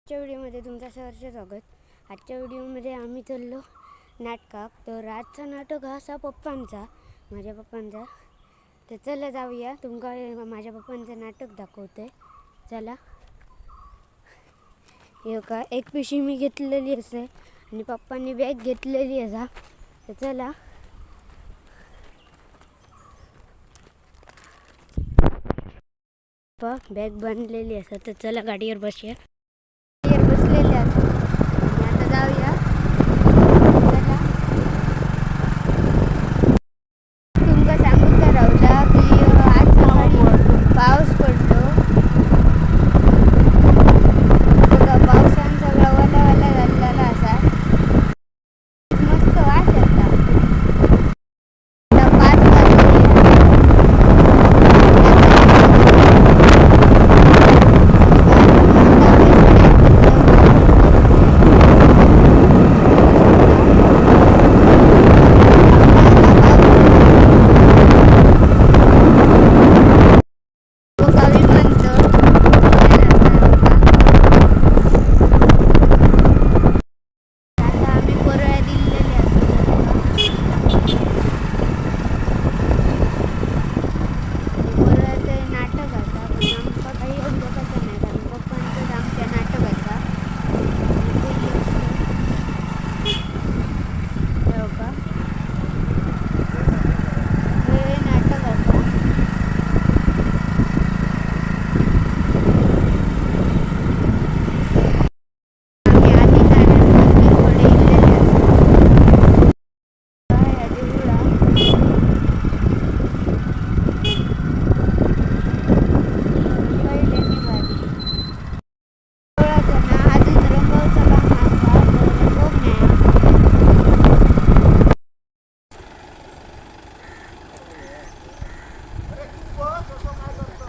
आजच्या व्हिडिओमध्ये तुमचं सहर्ष स्वागत. आजच्या व्हिडिओमध्ये आम्ही चाललो नाटकाक. तर आजचा नाटक हा असा माझ्या पप्पांचा. तर चला जाऊया, तुमका माझ्या पप्पांचं नाटक दाखवतोय. चला. हे का एक पिशवी मी घेतलेली असे आणि पप्पांनी बॅग घेतलेली असा. तर चला. बॅग बांधलेली असा. तर चला गाडीवर बसूया. बसलेले असं आता जाऊया. तुमका सांगूचा राहुला की आज सकाळी पाऊस पडलो. पावसान सगळा वला झालेला असा. मस्त वाट आता 5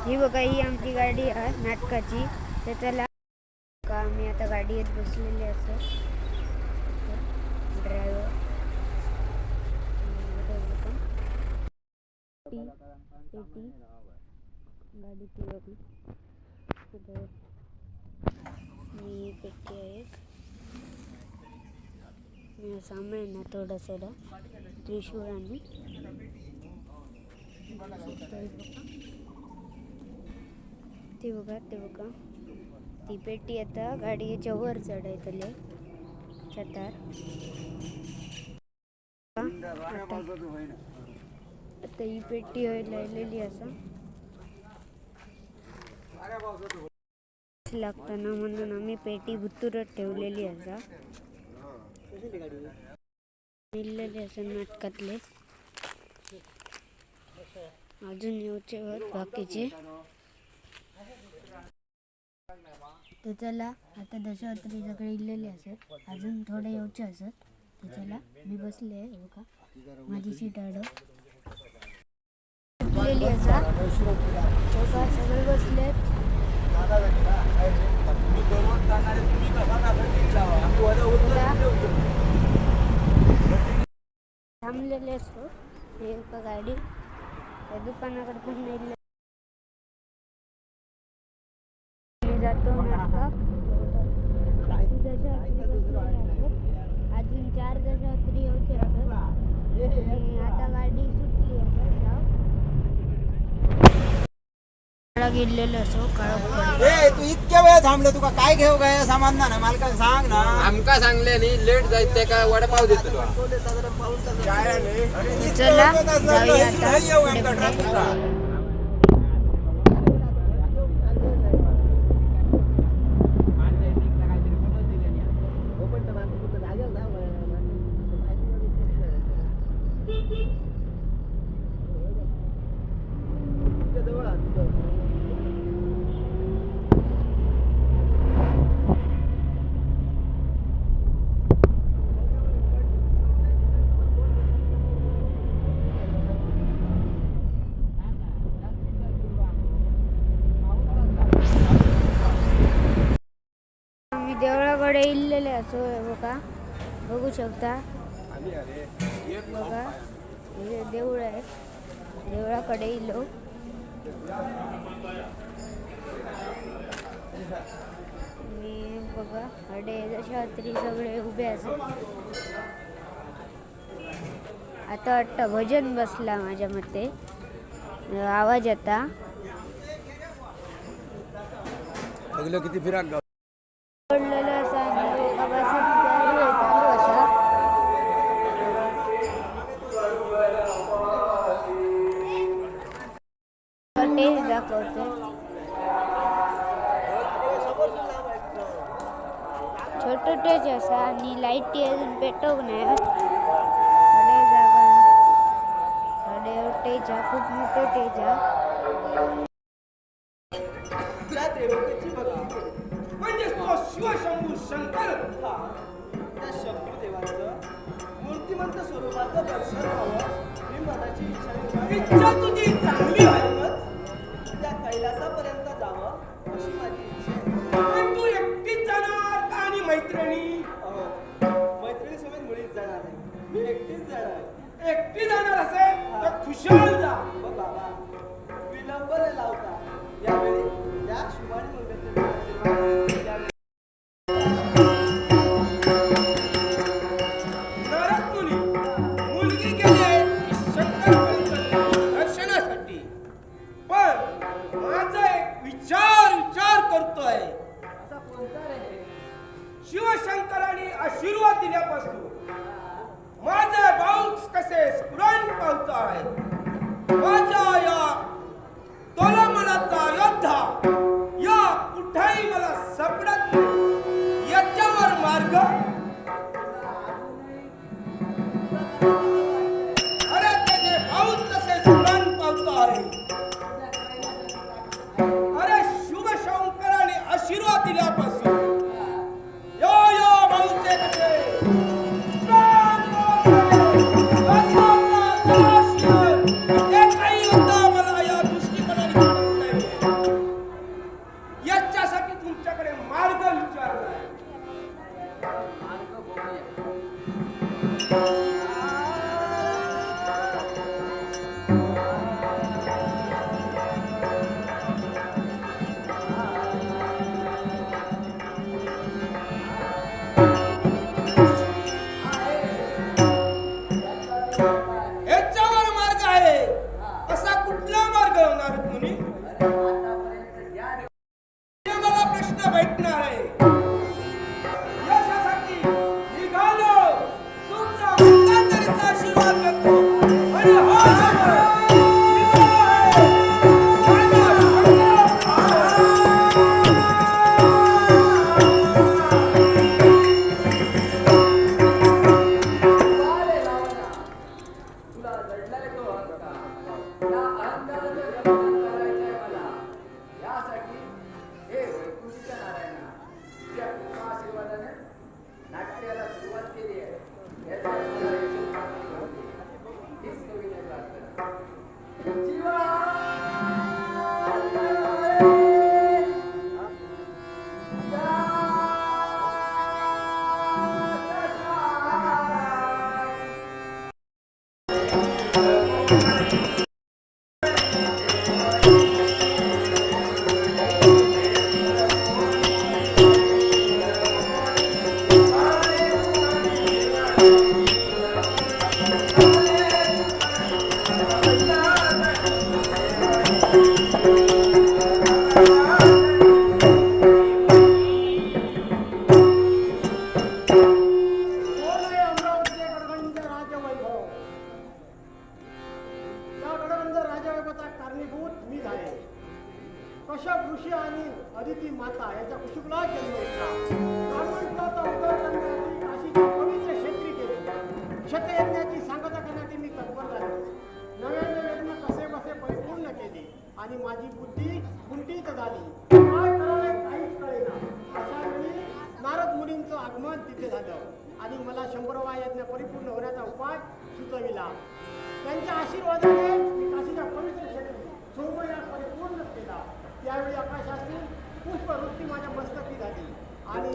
ही बघा, ही आमची गाडी आहे नाटकाची. तर चला आम्ही आता गाडीत बसलेले असं. ड्रायव्हर गाडीची बघू. मी पेटी आहे एक. मी सामान ना थोडंसं त्रिशूळ आणि ते बघा ती पेटी आता गाडीच्या वर चढायतले छतार. आता ही पेटी लायलेली असा लागताना म्हणून आम्ही पेटी भुतुरत ठेवलेली असा. मिळलेले असं नाटकातले अजून येऊचे बाकीचे. तर चला आता दशावतारी सगळे इलेले असत, अजून थोडे येऊचे असत. तर चला मी बसले आहे बघा, माझी सीट आड असा. सगळे बसले थांबलेले असतो. हे एका गाडी त्या दुकानाकडे पण नेले जातो नाटकात. अजून 4 दशावतारी येऊचे असत आणि आता गाडी सुटली गेलेलं असो. तू इतक्या वेळ थांबले, तुका काय घेऊ काय सामान ना मला सांग ना. आमका सांगले नाही लेट जायचं का वडापाव देतो. चला जाऊया. देवळाकडे इल्लेले असो बघा, बघू शकता बघा. हे देऊळ आहे, देवळाकडे इलो. मी बघा हडे जशा तरी सगळे उभे असत. आता वाटतं भजन बसला माझ्या मते, आवाज येता. किती फिराक पडलेलं असा आणि एका बसाची तयारी आहे चालू असा. टेस्ट दाखवते. छोटं टेज असा आणि लाईटी अजून पेटवूक नाही. हडे जागा हडे टेज हा खूप मोठं टेज हा. त्या देवतेची भक्ती केली म्हणजे तो शिवशंभू शंकर होता. त्या शंभू देवाचं मूर्तिमंत स्वरूपाचं दर्शन व्हावं ही मनाची इच्छा तुझी चांगली व्हावीच. त्या कैलासापर्यंत जावं अशी माझी इच्छा आहे. पण तू एकटीच जाणार का आणि मैत्रिणी? मैत्रिणी समेत मुळीच जाणार नाही, मी एकटीच जाणार. एकटी जाणार असेल तर खुशाल जा. बघ बाबा विलंब न लावता यावेळी या शुभाने मुलगी गेली आहे दर्शनासाठी. पण माझा एक विचार करतोय. असा कोणता रे? शिवशंकरांनी आशीर्वाद दिल्यापासून माझे भाऊ कसे स्फुरण पावताय. माझ्या या तोलामनाचा योद्धा या कुठेही मला सापडत नाही. याच्यावर मार्ग अरे त्याचे भाऊ तसे स्मरण पावतो आहे. अरे शिवशंकराने आशीर्वाद दिल्यापासून यो भाऊचे कसे मला या दृष्टिकोनाने काढत नाही. याच्यासाठी तुमच्याकडे मार्ग विचारलाय. याच्यावर मार्ग आहे. असा कुठला मार्ग होणार मुनी? मला प्रश्न भेटणार आहे. यशासाठी निघालो तुमचा मंदांतरीचा आशीर्वाद करतो आणि कश्यप ऋषी आणि अदिती माता याच्या कुशुकला जन्म घेतला. ब्राह्मणाचा उद्धार करण्यासाठी काशीची पवित्र क्षेत्री केली. क्षत्रयज्ञाची सांगता करण्यासाठी मी तत्पर झालो. नव्याने यज्ञ कसे बसे परिपूर्ण केले आणि माझी बुद्धी कुंठित झाली. काय करावे काहीच कळेना. अशा वेळी नारद मुनींचं आगमन तिथे झालं आणि मला 100वा यज्ञ परिपूर्ण होण्याचा उपाय सुचविला. त्यांच्या आशीर्वादाने मी काशीच्या पवित्र क्षेत्री सोमयाग परिपूर्ण केला. त्यावेळी आकाशातून पुष्पवृष्टी माझ्या मस्तकी झाली आणि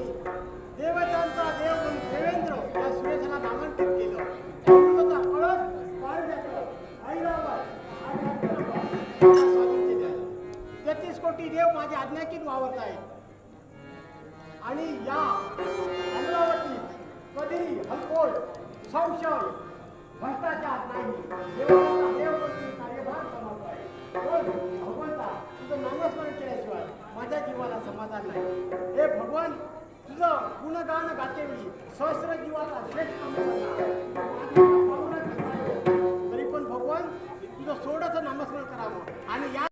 देवतांचा देव म्हणून देवेंद्र या सुरेशाला नामांकित केलं. अमृताचा कळस पाळण्याचं ऐरावत आणि अत्तरावत स्वाधीन केले. 33 कोटी देव माझ्या आज्ञाकीत वावरत आहेत. आणि या अमरावतीत कधीही हलकोल संशय भ्रष्टाचार नाही. देवाचा देवपती कार्यभार समाप्त आहे. पण भगवंता तुझं नामस्मरण केल्याशिवाय माझ्या जीवाला समाधान नाही. हे भगवान तुझं गुणगान गातेवेळी सहस्र जीवाचा श्रेष्ठ तरी पण भगवान तुझं सोडाचं नामस्मरण करावं आणि या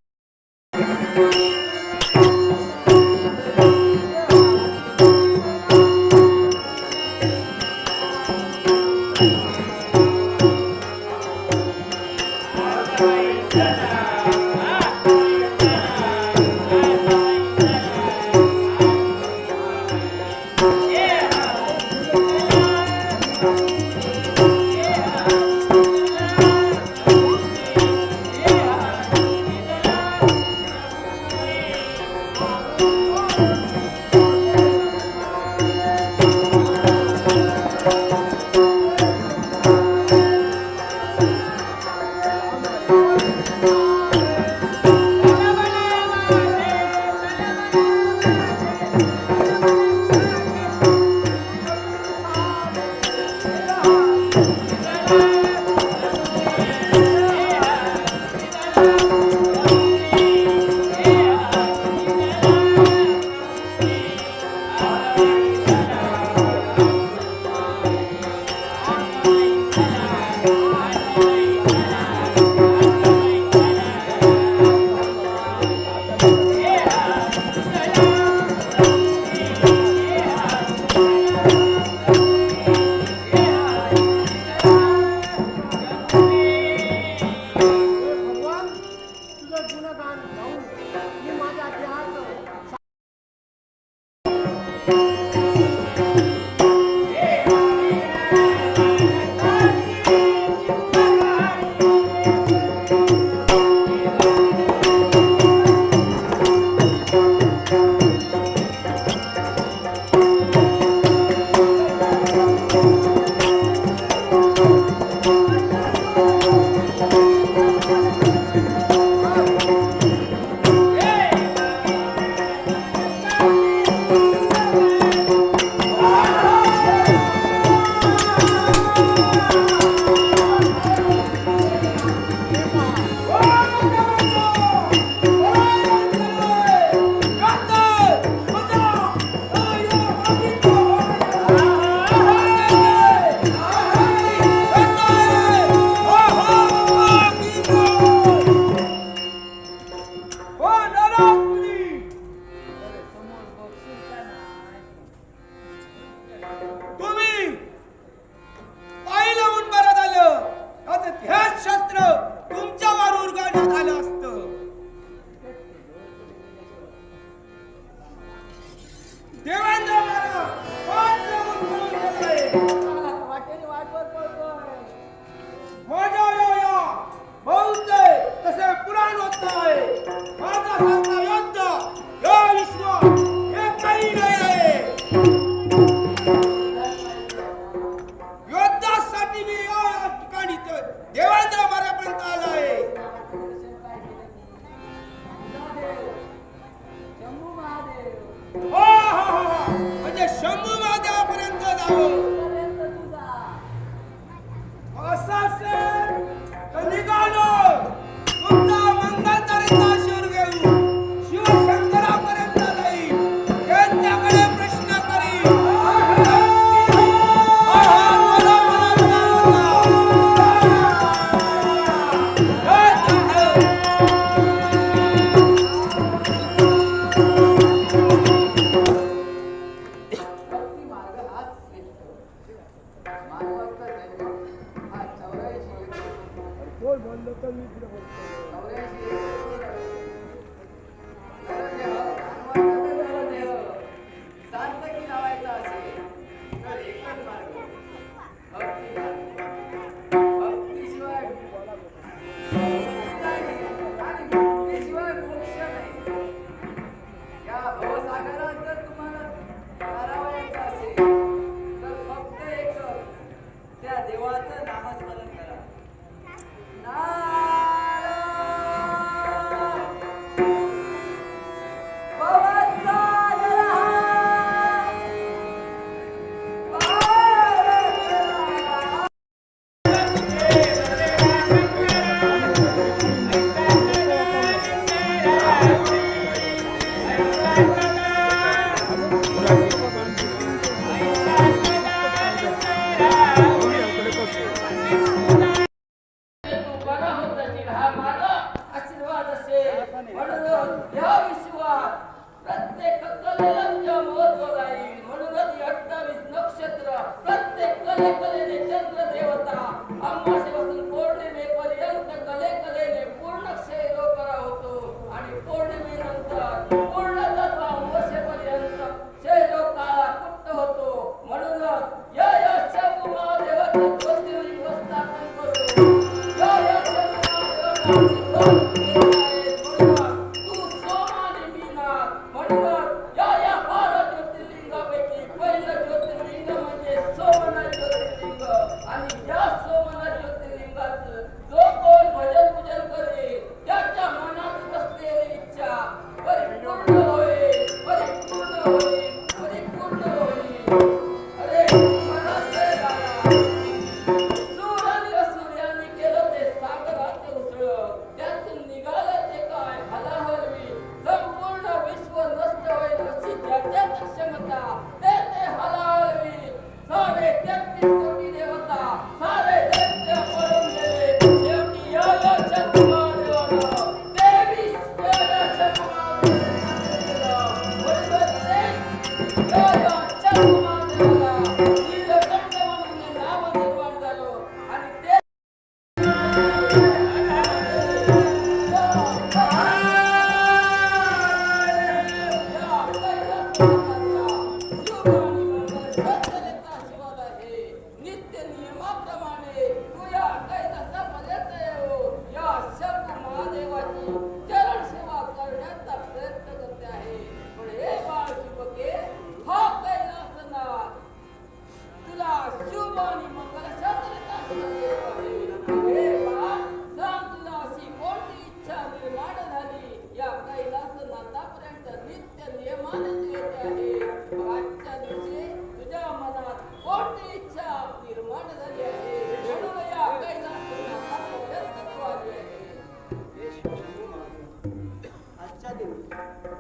कले कलेने चंद्र देवता अमावास्येपासून पौर्णिमेपर्यंत कले कलेने पूर्ण क्षयरोग करा होतो आणि पौर्णिमेनंतर पूर्ण तत्व अमावास्येपर्यंत क्षयरोग काळा कुट्ट होतो. म्हणूनच या शंभू महादेवाचे ज्योतिर्लिंग स्थापन करू. या शंभू महादेवाचा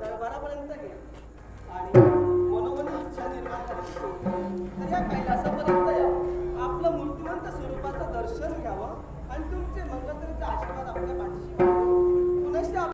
दरबारापर्यंत गेले आणि मनोमनी इच्छा निर्माण झाली तर या कैलासापर्यंत या आपलं मूर्तिमंत स्वरूपाचं दर्शन घ्यावं आणि तुमचे मंगलतेचे आशीर्वाद आपल्या पाठीशी पुनश्च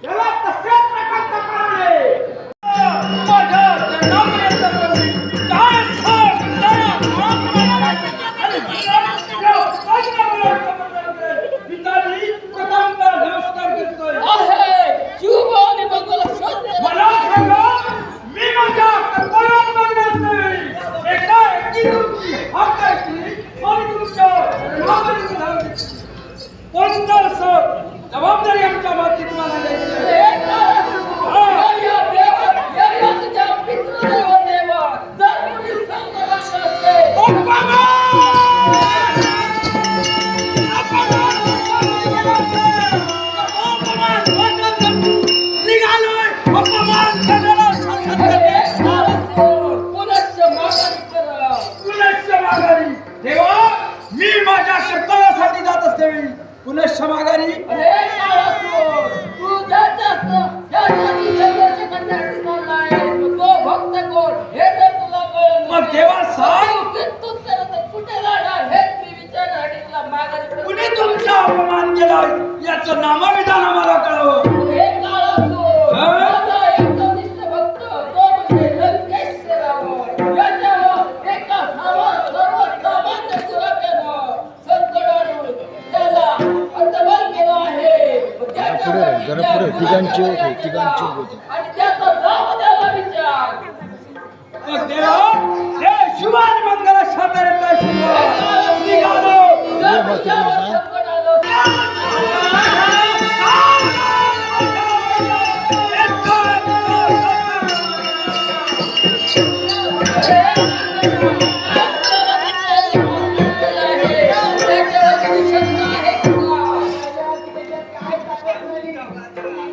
त्याला तशाच प्रकारचा कारण आहे. आहे शुभ आणि मंगल शोधले मला सांगा, मी माझ्या कर्तव्यात नसते. एकाएकी तुमची हक्काची आणि तुमच्या जबाबदारीची धाव घेतली. कोणतं असं जबाबदारी आमच्या माती तुम्हाला द्यायची आहे. तेव्हा मी माझ्या कर्तव्यासाठी जात असते पुनश्च माघारी मग तेव्हा सांग कुठे राहणार हे मी विचारण्यासाठी तुला माघारी कुणी तुमचा अपमान केला याचं नामविधान आम्हाला कळावं. हे काळ असो माझा एकदनिष्ठ भक्त तो म्हणजे लंकेश रावण याच्यावर एका सर्वसामान्य सुरक्षेनं संकट आणून त्याला अंतर्भाव केला आहे. आणि त्याचा जाब द्यायला विचार मग तेव्हा हे शुभ आणि मंगल साताऱ्याचा शुभ निघालो. संकट आलं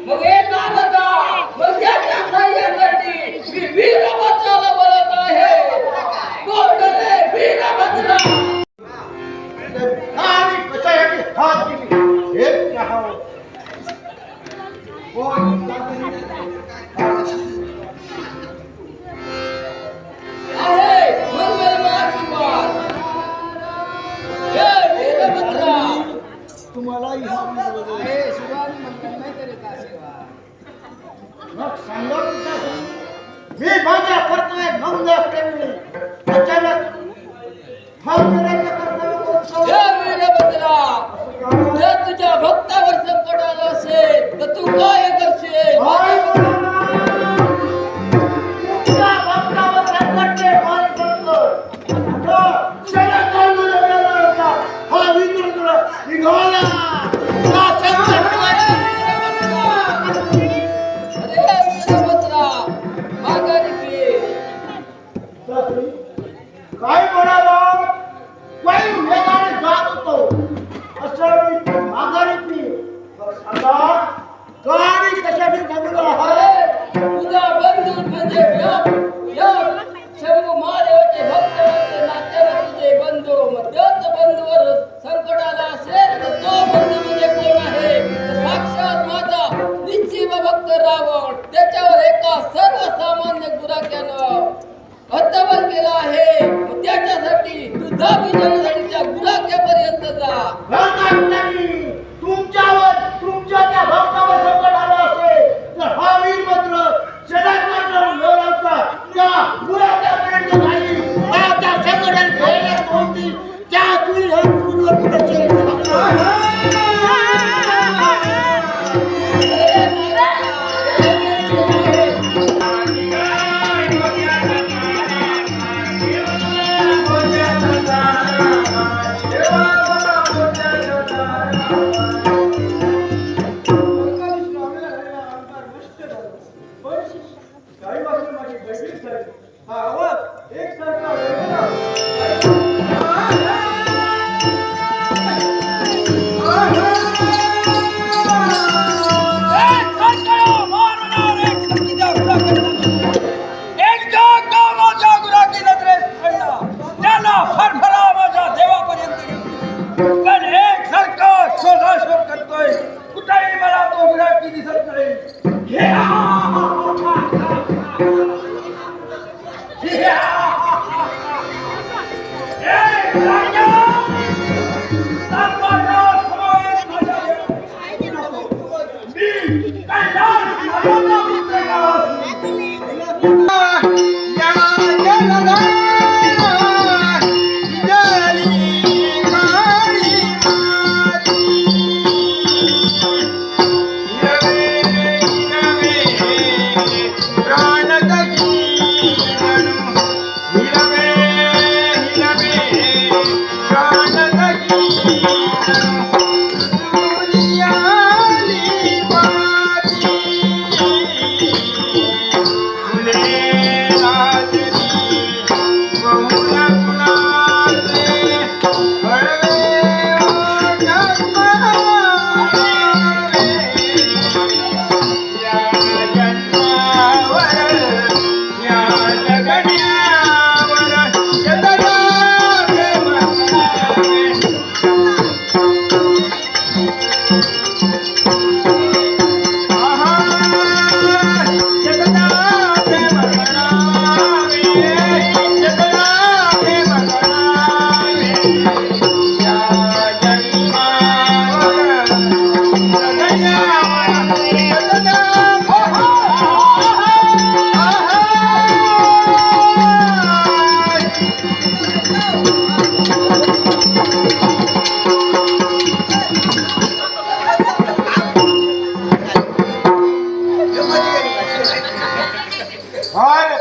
मग एक आनंदा मग त्याच्या सहाय्यासाठी मी वीरभद्राला बोलत आहे. कोण रे वीरभद्रा आणि कशासाठी हात दिली हे पाहावं. आहे मंगलमय आशीर्वाद. हे वीरभद्रा तुम्हाला मग सांगा मी माझ्या कर्तव्यात नमूद असल्यामुळे अचानक हा करायचं कर्तव्य हे वीरभद्रा जर तुझ्या भक्तावर संकट आलं असेल तर तू काय करशील तुझ्या भक्तावर संकट ते फार संकट. क्षणात चालून गेला होता. हा विद्रुद्र निघाला. हा संकट अरे वीरभद्रा माघारी फिर. काय म्हणाला वायू वेगाने जात होतो अशा वेळी माघारी पी. आता गाडी कशाने थांबलो आहात. तुझा बंधू म्हणजे या शंभू महादेवाचे भक्त होते नात्याला तुझे बंधू मग त्याच बंधूवर संकट आलं असेल तर तो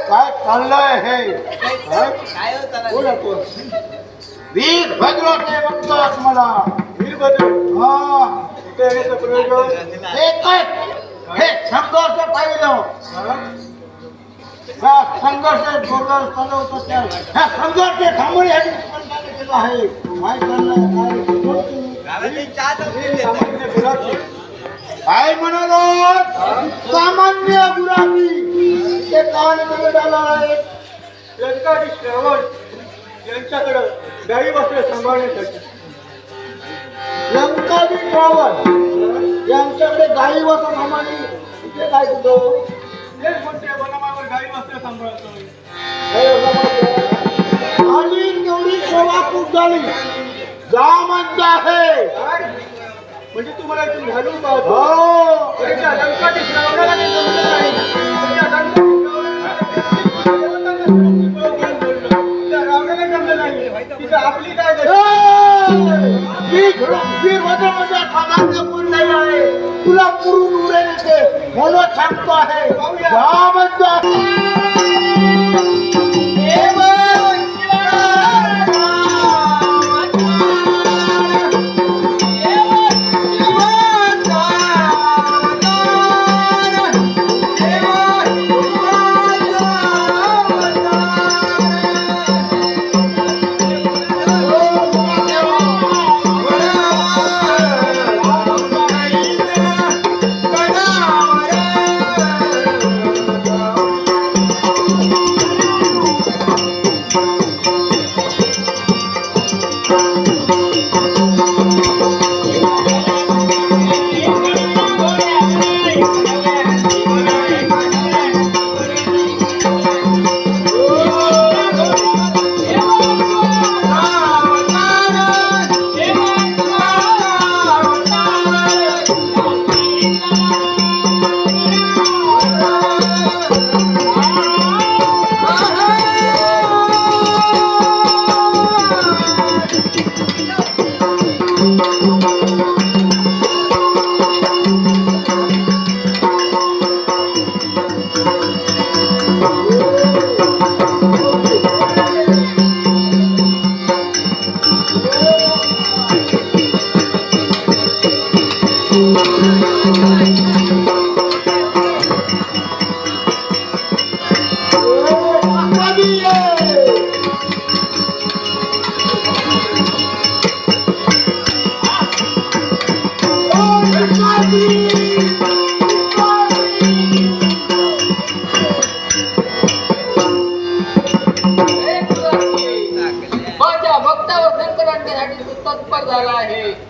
काय चाललंय हे बोला कोण? वीरभद्राचे बघतात मला. वीरभद्र हा त्याचं प्रयोजन हे संघर्ष पाहिलं. या संघर्ष जोरदार चालवतो त्या ह्या संघर्ष थांबवण्यासाठी केलं आहे. काय चाललंय काय म्हणालो? सामान्य गुलाबी ते कान कलडाला आहेत. लंकाडी श्रावण यांच्याकडे गाई वस्त्र सांभाळण्यासाठी. लंकाडी श्रावण यांच्याकडे गाई वस्त्र सांभाळणे इथे काय होतो? तेच म्हणते वनमावर गाई वस्त्र सांभाळतो. आणि तेवढी सेवा खूप झाली. जामंत आहे म्हणजे तुम्हाला इथून घालून पाहतो. हो लंकाडी श्रावणाला आपली काय सामान्य कोण नाही आहे. तुला पुरून उडे येते म्हणून सांगतो आहे.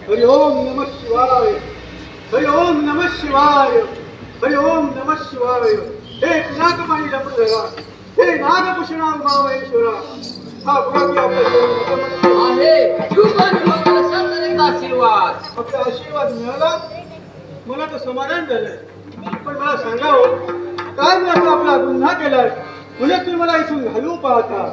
हरि ओम नमः शिवाय. हरि ओम नमः शिवाय. हरि ओम नमः शिवाय. हे पिनाकपाणी लंबोदरा, हे नागभूषणा उमामहेश्वरा, हा गुलाबी आपल्या आहे. त्याचा आशीर्वाद. फक्त आशीर्वाद मिळाला मला तर समाधान झालंय. पण मला सांगावं काय मी असा आपला गुन्हा केलाय म्हणजे तुम्ही मला इथून घालवू पाहता.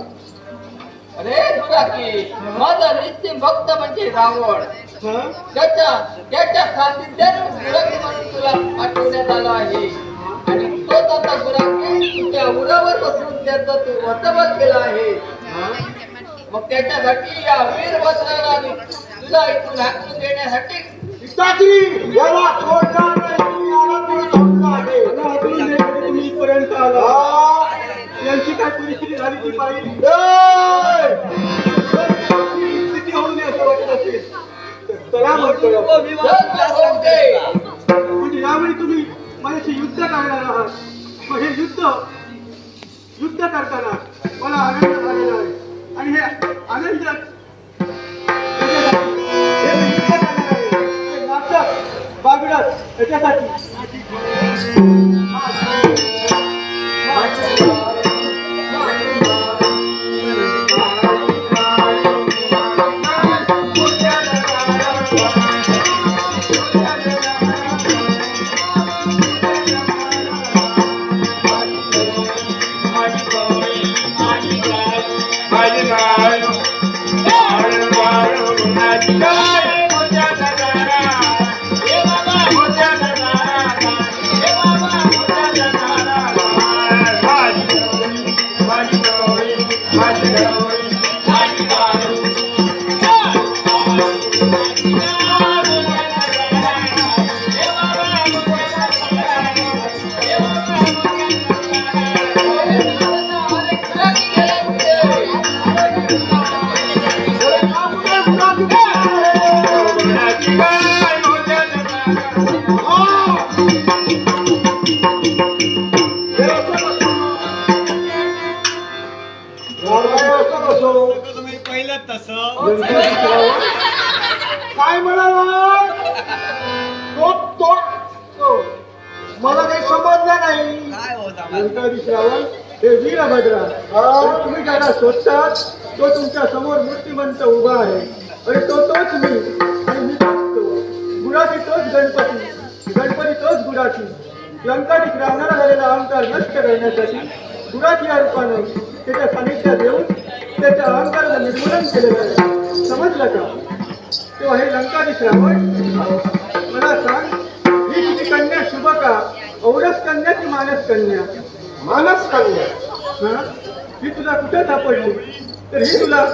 अरे दुराकी, माझा निश्चित भक्त म्हणजे रावण. हा? त्याच्या सानिध्यात गुराकी म्हणून तुला पाठवण्यात आला आहे. आणि तोच आता गुराकी तुझ्या उरावर बसून त्याचा तू वर्तमान केला आहे. मग त्याच्यासाठी या वीरभद्राला तुला इथून हाकलून देण्यासाठी पिताजी, याला सोडणार नाही. तुम्ही आला म्हणून थांबला आहे. मला हाकलून देण्यासाठी तुम्ही इथपर्यंत आला. यांची काय परिस्थिती झाली ती पाहिली. स्थिती होऊ नये असं वाटत असेल तर चला म्हणतो. होऊ दे. म्हणजे यावेळी तुम्ही माझ्याशी युद्ध करणार आहात. मग हे युद्ध करताना मला आनंद झालेला आहे. आणि हे आनंद नाचत बागडत याच्यासाठी काय म्हणाला मला काही समजलं नाही. लंकाधीश रावण हे वीरभद्रा तुम्ही ज्याला शोधतात तो तुमच्या समोर मूर्तिमंत उभा आहे. अरे तोच मी आणि मी तोच तो. गुराठी तोच गणपती, गणपती तोच गुराठी. लंकाधीश रावणाला झालेला अहंकार नष्ट करण्यासाठी गुराठी या रूपानं त्याच्या सानिध्यात येऊन त्याच्या अहंकाराचं निर्मूलन केलेलं आहे. समजलं का? तेव्हा हे लंकाधीश रावण मला सांग, ही तुझी कन्या शुभ का? औरस कन्या की मानस कन्या? मानस कन्या. हा, ही तुला कुठे सापडली? तर ही तुला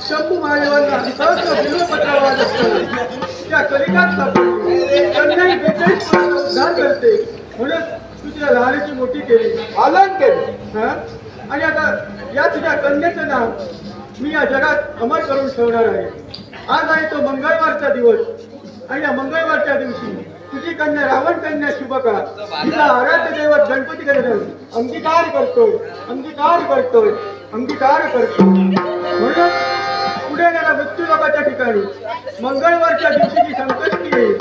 शंभू महादेवांना सहस्र बिल्वपत्रावर असताना त्या कलिकात सापडली. कन्या ही 42 उद्धार करते म्हणून तू तिला लहानाची मोठी केली, पालन केली. हा, आणि आता या तुझ्या कन्याचं नाव मी या जगात अमर करून ठेवणार आहे. आज आहे तो मंगळवारचा दिवस आणि या मंगळवारच्या दिवशी तुझी कन्या रावण कन्या शुभ का तिचा आराध्य दैवत गणपतीकडे अंगीकार करतोय, अंगीकार करतोय, अंगीकार करतोय. म्हणून पुढे गेला मृत्यूलोकाच्या ठिकाणी मंगळवारच्या दिवशी जी संकष्टी येईल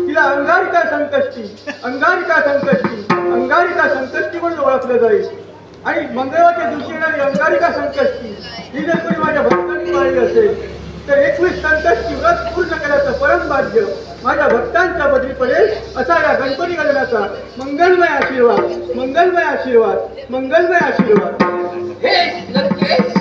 तिला अंगारिका संकष्टी, अंगारिका संकष्टी, अंगारिका संकष्टी म्हणून ओळखलं जाईल. आणि मंगळवारच्या दिवशी येणारी अंगारिका संकष्टी ही जर कोणी माझ्या भक्तांनी पाळली असेल तर 21 संकष्टी व्रत पूर्ण करायचं परम भाग्य माझ्या भक्तांच्या बदली पडेल असा या गणपती गणनाचा मंगलमय आशीर्वाद, मंगलमय आशीर्वाद, मंगलमय आशीर्वाद. हे लंकेश,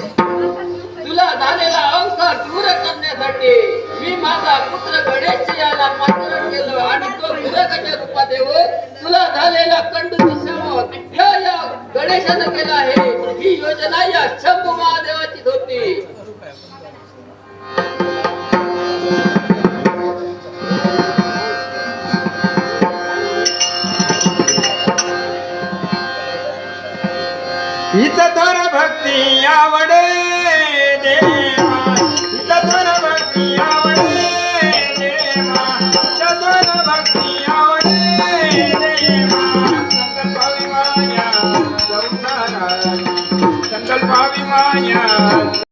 तुला झालेला अहंकार दूर करण्यासाठी मी माझा पुत्र गणेश याला पाचारण केलं आणि तो गुरकाच्या रूपात येऊन तुला झालेला कंडूची शमन या गणेशानं केला आहे. ही योजना या शंभू महादेवाचीच होती. हीच तर भक्ती आवडे देवा, हीच तर भक्ती आवडे देवा, हीच तर भक्ती आवडे देवा. संकल्पावी माया संसाराची, संकल्पावी माया